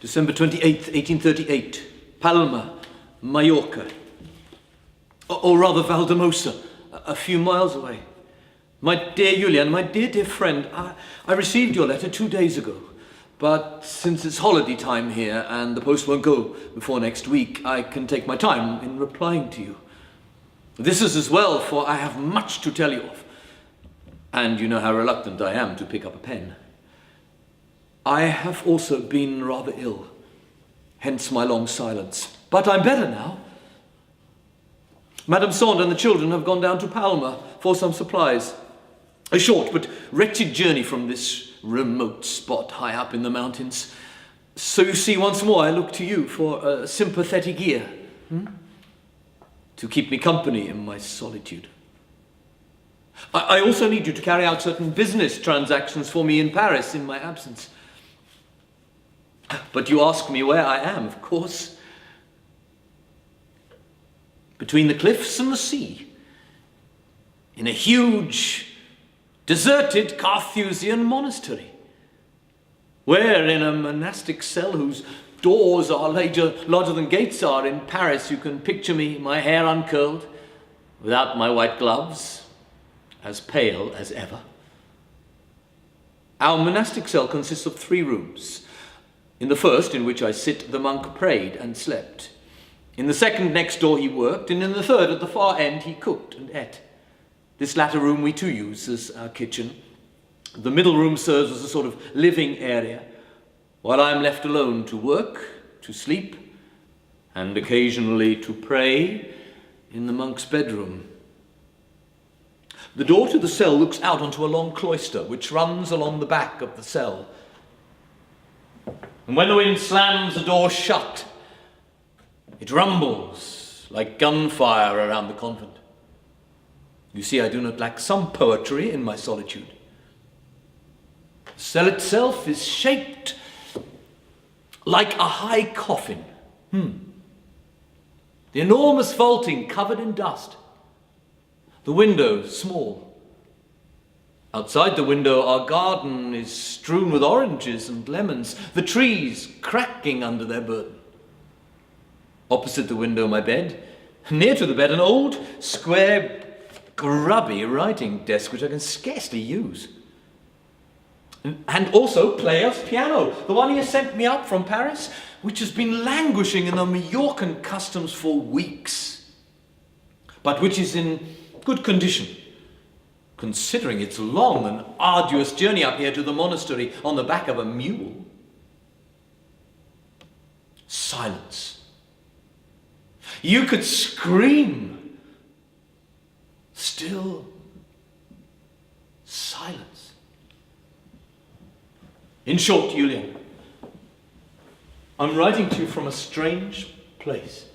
December 28th, 1838, Palma, Majorca. Or rather Valdemosa, a few miles away. My dear Julian, my dear friend, I received your letter 2 days ago, but since it's holiday time here and the post won't go before next week, I can take my time in replying to you. This is as well, for I have much to tell you of, and you know how reluctant I am to pick up a pen. I have also been rather ill, hence my long silence, but I'm better now. Madame Sand and the children have gone down to Palma for some supplies. A short but wretched journey from this remote spot high up in the mountains. So you see, once more I look to you for a sympathetic ear, to keep me company in my solitude. I also need you to carry out certain business transactions for me in Paris in my absence. But you ask me where I am, of course. Between the cliffs and the sea, in a huge, deserted Carthusian monastery, where in a monastic cell whose doors are larger than gates are in Paris, you can picture me, my hair uncurled, without my white gloves, as pale as ever. Our monastic cell consists of 3 rooms. In the first, in which I sit, the monk prayed and slept. In the second, next door, he worked, and in the third, at the far end, he cooked and ate. This latter room we too use as our kitchen. The middle room serves as a sort of living area, while I am left alone to work, to sleep, and occasionally to pray in the monk's bedroom. The door to the cell looks out onto a long cloister, which runs along the back of the cell. And when the wind slams the door shut, it rumbles like gunfire around the convent. You see, I do not lack some poetry in my solitude. The cell itself is shaped like a high coffin. The enormous vaulting covered in dust. The window small. Outside the window, our garden is strewn with oranges and lemons, the trees cracking under their burden. Opposite the window, my bed. Near to the bed, an old, square, grubby writing desk, which I can scarcely use. And also player's piano, the one he has sent me up from Paris, which has been languishing in the Majorcan customs for weeks, but which is in good condition, considering its long and arduous journey up here to the monastery on the back of a mule. Silence. You could scream. Still silence. In short, Julian, I'm writing to you from a strange place.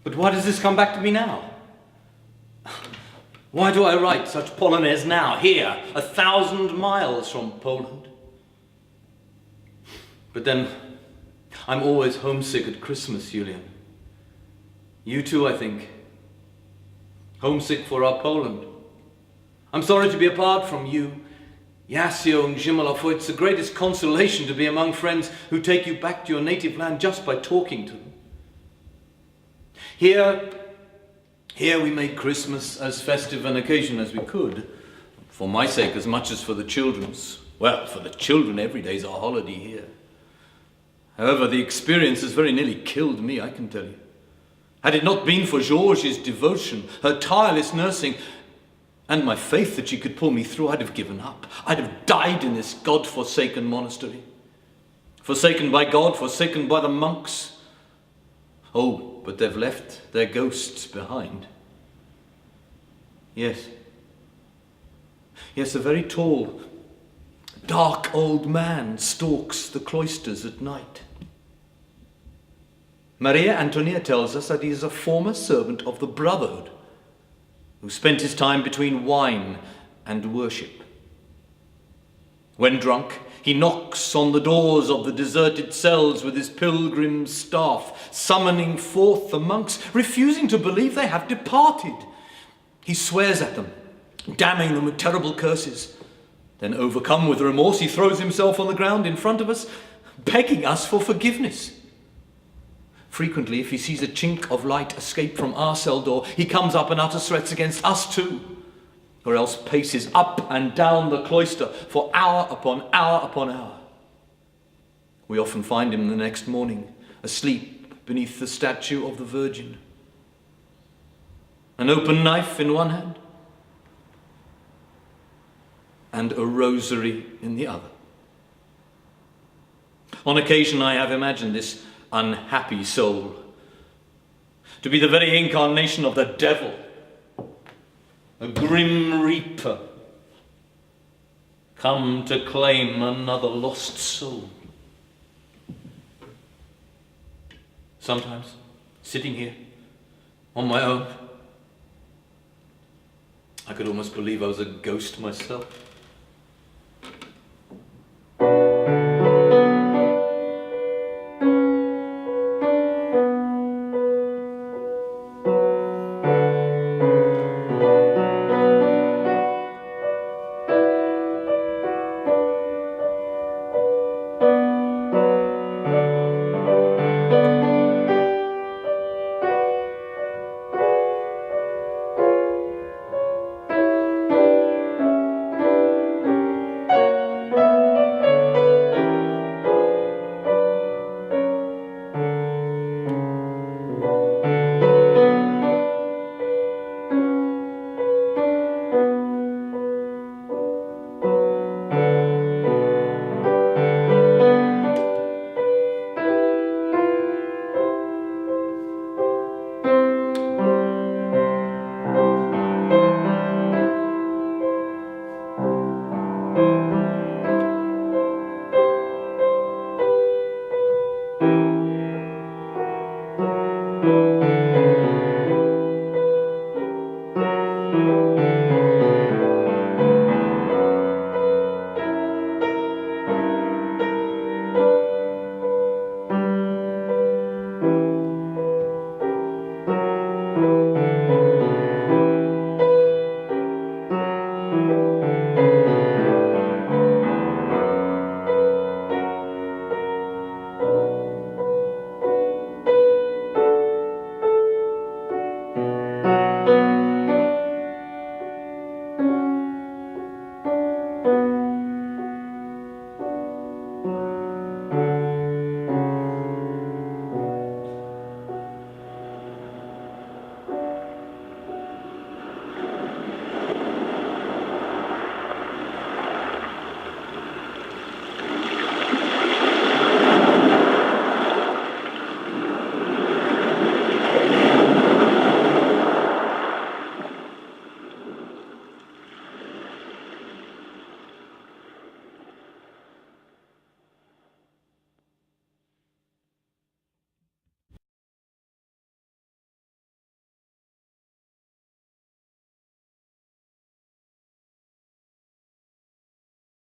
But why does this come back to me now? Why do I write such Polonaise now, here, 1,000 miles from Poland? But then, I'm always homesick at Christmas, Julian. You too, I think. Homesick for our Poland. I'm sorry to be apart from you, Jasio and Zimmerloff. It's the greatest consolation to be among friends who take you back to your native land just by talking to them. Here we made Christmas as festive an occasion as we could, for my sake as much as for the children's. Well, for the children, every day's our holiday here. However, the experience has very nearly killed me, I can tell you. Had it not been for Georges' devotion, her tireless nursing, and my faith that she could pull me through, I'd have given up. I'd have died in this God-forsaken monastery. Forsaken by God, forsaken by the monks. Oh, but they've left their ghosts behind. Yes. Yes, a very tall, dark old man stalks the cloisters at night. Maria Antonia tells us that he is a former servant of the Brotherhood, who spent his time between wine and worship. When drunk, he knocks on the doors of the deserted cells with his pilgrim staff, summoning forth the monks, refusing to believe they have departed. He swears at them, damning them with terrible curses. Then, overcome with remorse, he throws himself on the ground in front of us, begging us for forgiveness. Frequently, if he sees a chink of light escape from our cell door, he comes up and utters threats against us too, or else paces up and down the cloister for hour upon hour upon hour. We often find him the next morning, asleep beneath the statue of the Virgin, an open knife in one hand and a rosary in the other. On occasion, I have imagined this unhappy soul to be the very incarnation of the devil, a grim reaper, come to claim another lost soul. Sometimes, sitting here on my own, I could almost believe I was a ghost myself.